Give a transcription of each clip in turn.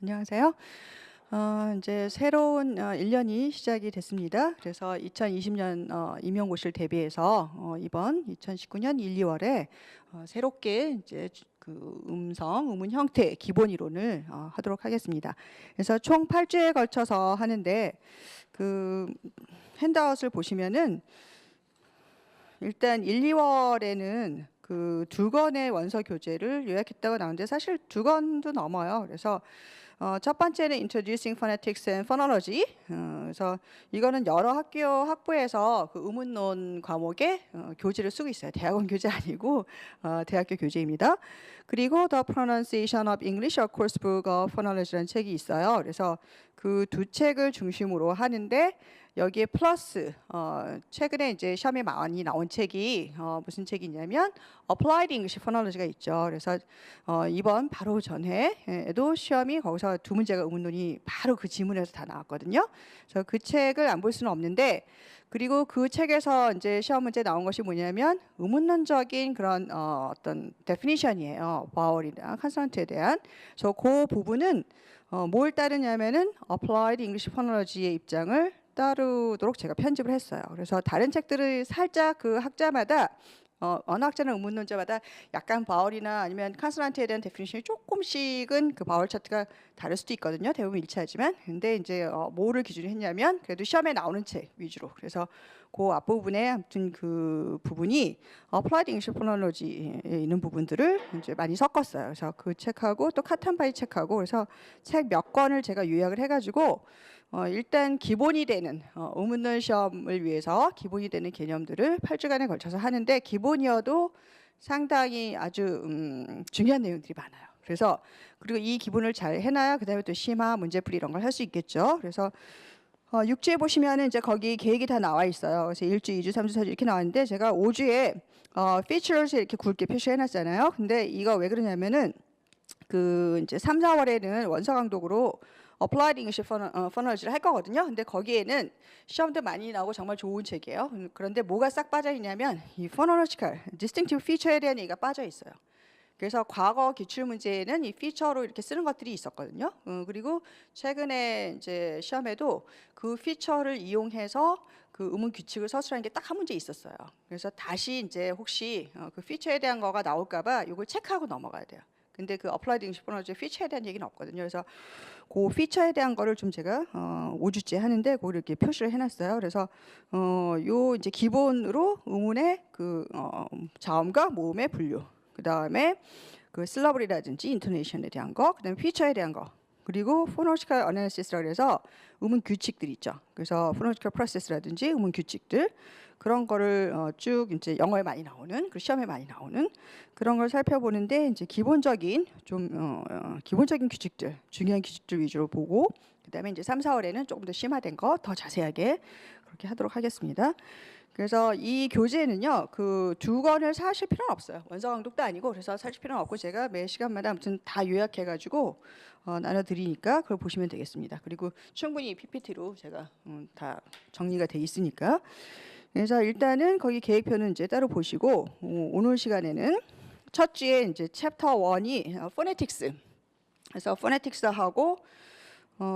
안녕하세요. 이제 새로운 1년이 시작이 됐습니다. 그래서 2020년 임용고시를 대비해서 이번 2019년 1, 2월에 새롭게 이제 그 음문 형태 기본 이론을 하도록 하겠습니다. 그래서 총 8주에 걸쳐서 하는데 그 핸드아웃을 보시면은 일단 1, 2월에는 그 2권의 원서 교재를 요약했다고 나오는데 사실 2권도 넘어요. 그래서 첫 번째는 Introducing Phonetics and Phonology. 그래서 이거는 여러 학부에서 그 의문론 과목에 교재를 쓰고 있어요. 대학원 교재 아니고 대학교 교재입니다. 그리고 The Pronunciation of English, A Coursebook of Phonology라는 책이 있어요. 그래서 그 두 책을 중심으로 하는데 여기에 플러스 최근에 이제 시험에 많이 나온 책이 무슨 책이냐면 Applied English Phonology가 있죠. 그래서 이번 바로 전회에도 시험이 거기서 두 문제가 의문론이 바로 그 지문에서 다 나왔거든요. 그래서 그 책을 안 볼 수는 없는데 그리고 그 책에서 이제 시험 문제 나온 것이 뭐냐면 의문론적인 그런 어떤 데피니션이에요. 바울이나 컨소넌트에 대한. 그래서 그 부분은 뭘 따르냐면은 Applied English Phonology의 입장을 따르도록 제가 편집을 했어요. 그래서 다른 책들을 살짝 그 학자마다 어느 학자나 의문론자마다 약간 바울이나 아니면 컨소넌트에 대한 데피니션이 조금씩은 그 바울 차트가 다를 수도 있거든요. 대부분 일치하지만. 근데 이제 뭐를 기준으로 했냐면 그래도 시험에 나오는 책 위주로. 그래서 그 앞부분에 아무튼 그 부분이 Applied English Phonology에 있는 부분들을 이제 많이 섞었어요. 그래서 그 책하고 또 카탄바이 책하고 그래서 책 몇 권을 제가 요약을 해가지고 일단 기본이 되는 의문론 시험을 위해서 기본이 되는 개념들을 8주간에 걸쳐서 하는데 기본이어도 상당히 아주 중요한 내용들이 많아요. 그래서 그리고 이 기본을 잘 해놔야 그다음에 또 심화, 문제풀이 이런 걸 할 수 있겠죠. 그래서 6주에 보시면은 이제 거기 계획이 다 나와 있어요. 그래서 1주, 2주, 3주, 4주 이렇게 나왔는데 제가 5주에 features 이렇게 굵게 표시해 놨잖아요. 근데 이거 왜 그러냐면은 그 이제 3, 4월에는 원서 강독으로 Applied English Phonology를 할 거거든요. 근데 거기에는 시험도 많이 나오고 정말 좋은 책이에요. 그런데 뭐가 싹 빠져 있냐면 이 phonological, distinctive feature에 대한 얘기가 빠져 있어요. 그래서 과거 기출 문제에는 이 피처로 이렇게 쓰는 것들이 있었거든요. 그리고 최근에 이제 시험에도 그 피처를 이용해서 그 의문 규칙을 서술하는 게 딱 한 문제 있었어요. 그래서 다시 이제 혹시 그 피처에 대한 거가 나올까봐 이걸 체크하고 넘어가야 돼요. 근데 그 Applied English Phonology 피처에 대한 얘기는 없거든요. 그래서 그 피처에 대한 거를 좀 제가 5주째 하는데 그걸 이렇게 표시를 해놨어요. 그래서 요 이제 기본으로 의문의 그 자음과 모음의 분류. 그 다음에 그 슬러블이라든지 인토네이션에 대한 거, 그 다음에 피처에 대한 거, 그리고 포노로지컬 어널리시스라고 해서 의문 규칙들 있죠. 그래서 포노로지컬 프로세스라든지 의문 규칙들 그런 거를 쭉 이제 영어에 많이 나오는, 그리고 시험에 많이 나오는 그런 걸 살펴보는데 이제 기본적인 좀 기본적인 규칙들, 중요한 규칙들 위주로 보고 그다음에 이제 3, 4월에는 조금 더 심화된 거 더 자세하게 그렇게 하도록 하겠습니다. 그래서 이 교재는요, 그 2권을 사실 필요는 없어요. 원서 강독도 아니고 그래서 사실 필요는 없고 제가 매 시간마다 아무튼 다 요약해가지고 나눠드리니까 그걸 보시면 되겠습니다. 그리고 충분히 PPT로 제가 다 정리가 돼 있으니까. 그래서 일단은 거기 계획표는 이제 따로 보시고 오늘 시간에는 첫 주에 이제 챕터 1이 포네틱스. 그래서 포네틱스하고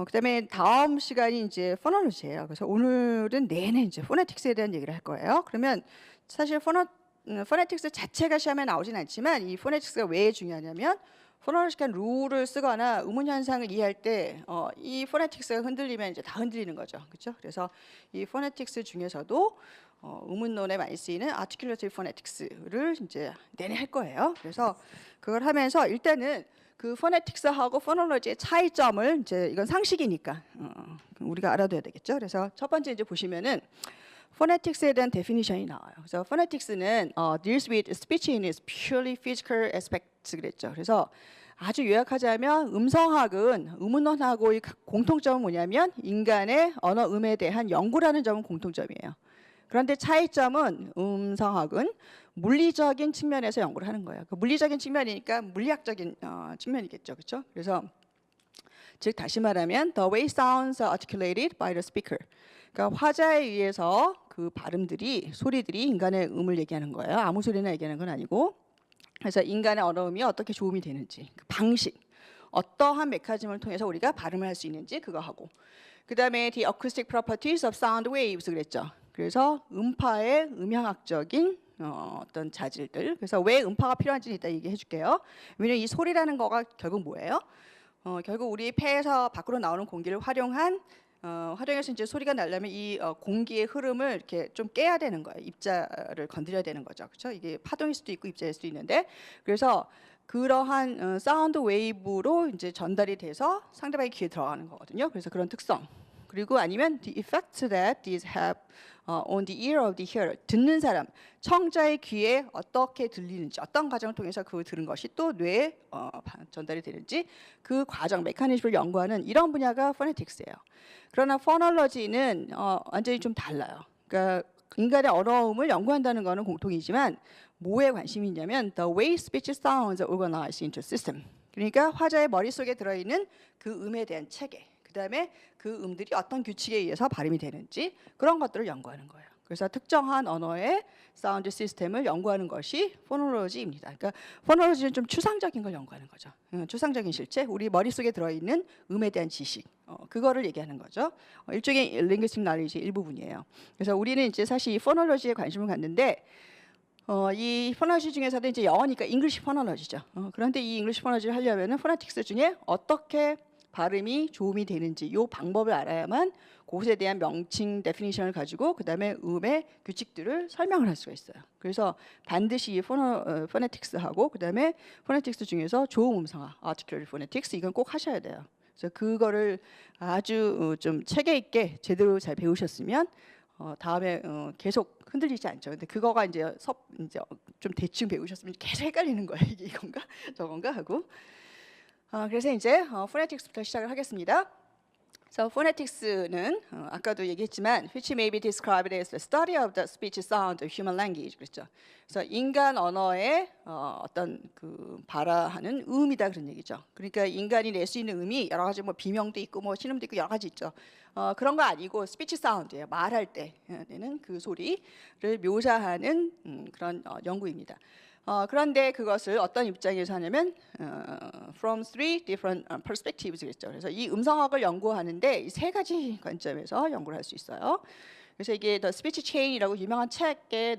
그다음에 다음 시간이 이제 포널로지예요. 그래서 오늘은 내내 이제 포네틱스에 대한 얘기를 할 거예요. 그러면 사실 포네틱스 자체가 시험에 나오진 않지만 이 포네틱스가 왜 중요하냐면 포널로지컬 룰을 쓰거나 의문 현상을 이해할 때 이 포네틱스가 흔들리면 이제 다 흔들리는 거죠. 그렇죠? 그래서 이 포네틱스 중에서도 의문론에 많이 쓰이는 articulative phonetics를 이제 내내 할 거예요. 그래서 그걸 하면서 일단은 그 포네틱스하고 포놀로지의 차이점을 이제 이건 상식이니까 우리가 알아둬야 되겠죠. 그래서 첫 번째 이제 보시면은 포네틱스에 대한 데피니션이 나와요. 그래서 포네틱스는 deals with speech in its purely physical aspects 그랬죠. 그래서 아주 요약하자면 음성학은 의문론하고의 공통점은 뭐냐면 인간의 언어음에 대한 연구라는 점은 공통점이에요. 그런데 차이점은 음성학은 물리적인 측면에서 연구를 하는 거예요. 그 물리적인 측면이니까 물리학적인 측면이겠죠, 그렇죠? 그래서 즉 다시 말하면 the way sounds are articulated by the speaker. 그러니까 화자에 의해서 그 발음들이 소리들이 인간의 음을 얘기하는 거예요. 아무 소리나 얘기하는 건 아니고. 그래서 인간의 언어음이 어떻게 조음이 되는지 그 방식. 어떠한 메커니즘을 통해서 우리가 발음을 할 수 있는지 그거 하고, 그 다음에 the acoustic properties of sound waves 그랬죠. 그래서 음파의 음향학적인 어떤 자질들. 그래서 왜 음파가 필요한지 이따 얘기해 줄게요. 왜냐면 이 소리라는 거가 결국 뭐예요? 결국 우리 폐에서 밖으로 나오는 공기를 활용해서 이제 소리가 나려면 이 공기의 흐름을 이렇게 좀 깨야 되는 거예요. 입자를 건드려야 되는 거죠. 그렇죠? 이게 파동일 수도 있고 입자일 수도 있는데, 그래서 그러한 사운드 웨이브로 이제 전달이 돼서 상대방의 귀에 들어가는 거거든요. 그래서 그런 특성. 그리고 아니면 the effect that these have on the ear of the hearer. 듣는 사람, 청자의 귀에 어떻게 들리는지, 어떤 과정을 통해서 그 들은 것이 또 뇌에 전달이 되는지 그 과정, 메커니즘을 연구하는 이런 분야가 포네틱스예요. 그러나 포놀로지는 완전히 좀 달라요. 그러니까 인간의 언어음을 연구한다는 것은 공통이지만 뭐에 관심이 있냐면 the way speech sounds are organized into system. 그러니까 화자의 머릿속에 들어있는 그 음에 대한 체계, 그 다음에 그 음들이 어떤 규칙에 의해서 발음이 되는지 그런 것들을 연구하는 거예요. 그래서 특정한 언어의 사운드 시스템을 연구하는 것이 포놀로지입니다. 그러니까 포놀로지는 좀 추상적인 걸 연구하는 거죠. 추상적인 실체, 우리 머릿속에 들어있는 음에 대한 지식, 그거를 얘기하는 거죠. 일종의 링귀스틱 knowledge의 일부분이에요. 그래서 우리는 이제 사실 이 포놀로지에 관심을 갖는데 이 포놀로지 중에서도 이제 영어니까 잉글리시 포놀로지죠. 그런데 이 잉글리시 포놀로지를 하려면은 포네틱스 중에 어떻게 발음이 조음이 되는지 이 방법을 알아야만 그것에 대한 명칭 데피니션을 가지고 그 다음에 음의 규칙들을 설명을 할 수가 있어요. 그래서 반드시 이 포네틱스하고 그 다음에 포네틱스 중에서 조음 음성화, articulatory phonetics 이건 꼭 하셔야 돼요. 그래서 그거를 아주 좀 체계 있게 제대로 잘 배우셨으면 다음에 계속 흔들리지 않죠. 근데 그거가 이제 좀 대충 배우셨으면 계속 헷갈리는 거예요. 이게 이건가 저건가 하고. 그래서 이제 포네틱스부터 시작을 하겠습니다. 그래서 포네틱스는 아까도 얘기했지만 which may be described as the study of the speech sound of human language 그랬죠. 그래서 인간 언어의 어떤 그 발화하는 음이다 그런 얘기죠. 그러니까 인간이 낼 수 있는 음이 여러 가지 뭐 비명도 있고 뭐 신음도 있고 여러 가지 있죠. 그런 거 아니고 스피치 사운드예요. 말할 때 내는 그 소리를 묘사하는 그런 연구입니다. 그런데 그것을 어떤 입장에서 하냐면 from three different perspectives 그랬죠. 그래서 이 음성학을 연구하는데 이 세 가지 관점에서 연구를 할 수 있어요. 그래서 이게 The Speech Chain이라고 유명한 책에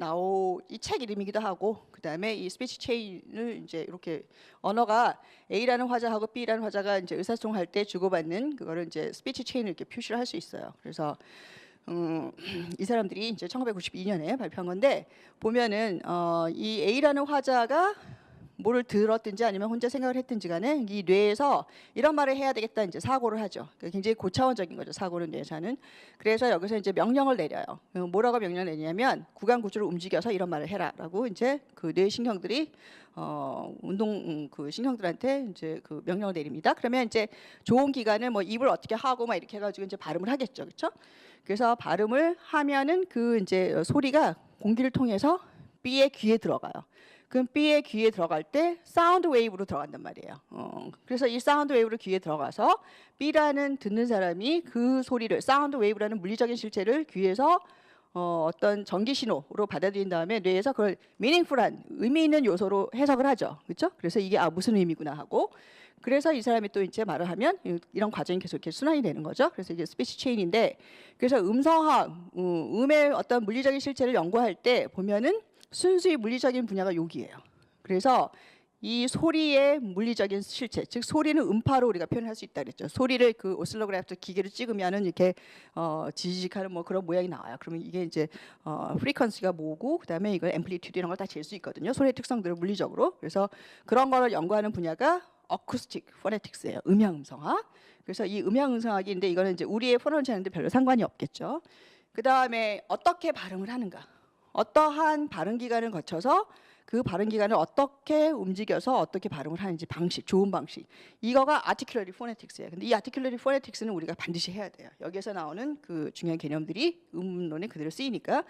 이 책 이름이기도 하고, 그 다음에 이 스피치 체인을 이제 이렇게 언어가 A라는 화자하고 B라는 화자가 이제 의사소통할 때 주고받는 그거를 이제 스피치 체인을 이렇게 표시를 할 수 있어요. 그래서 이 사람들이 이제 1992년에 발표한 건데 보면은 이 A라는 화자가 뭐를 들었든지 아니면 혼자 생각을 했든지 간에 이 뇌에서 이런 말을 해야 되겠다 이제 사고를 하죠. 굉장히 고차원적인 거죠. 사고는 뇌에서 하는. 그래서 여기서 이제 명령을 내려요. 뭐라고 명령을 내냐면 구강 구조를 움직여서 이런 말을 해라라고 이제 그 뇌 신경들이 운동 그 신경들한테 이제 그 명령을 내립니다. 그러면 이제 좋은 기간을 뭐 입을 어떻게 하고 막 이렇게 해가지고 이제 발음을 하겠죠, 그렇죠? 그래서 발음을 하면은 그 이제 소리가 공기를 통해서 B의 귀에 들어가요. 그럼 B의 귀에 들어갈 때 사운드 웨이브로 들어간단 말이에요. 그래서 이 사운드 웨이브로 귀에 들어가서 B라는 듣는 사람이 그 소리를 사운드 웨이브라는 물리적인 실체를 귀에서 어떤 전기 신호로 받아들인 다음에 뇌에서 그걸 meaningful한 의미 있는 요소로 해석을 하죠. 그렇죠? 그래서 이게 무슨 의미구나 하고 그래서 이 사람이 또 이제 말을 하면 이런 과정이 계속 이렇게 순환이 되는 거죠. 그래서 이게 스피치 체인인데 그래서 음성학, 음의 어떤 물리적인 실체를 연구할 때 보면은 순수히 물리적인 분야가 여기예요. 그래서 이 소리의 물리적인 실체, 즉 소리는 음파로 우리가 표현할 수 있다 그랬죠. 소리를 그 오실로그래프 기계를 찍으면은 이렇게 지지직하는 뭐 그런 모양이 나와요. 그러면 이게 이제 프리퀀시가 뭐고 그다음에 이걸 앰플리튜드 이런 걸 다 잴 수 있거든요. 소리의 특성들을 물리적으로. 그래서 그런 거를 연구하는 분야가 어쿠스틱 포네틱스예요. 음향 음성학. 그래서 이 음향 음성학인데 이거는 이제 우리의 포널지하는데 별로 상관이 없겠죠. 그다음에 어떻게 발음을 하는가? 어떠한 발음 기관을 거쳐서 그 발음 기관을 어떻게 움직여서 어떻게 발음을 하는지 방식, 좋은 방식. 이거가 articulatory phonetics예요. 근데 이 articulatory phonetics는 우리가 반드시 해야 돼요. 여기에서 나오는 그 중요한 개념들이 음론에 그대로 쓰이니까.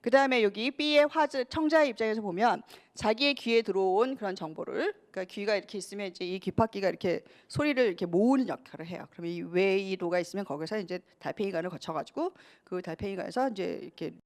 그다음에 여기 B의 청자의 입장에서 보면 자기의 귀에 들어온 그런 정보를, 그러니까 귀가 이렇게 있으면 이제 이 귀파기가 이렇게 소리를 이렇게 모으는 역할을 해요. 그러면 이 웨이도가 있으면 거기서 이제 달팽이관을 거쳐가지고 그 달팽이관에서 이제 이렇게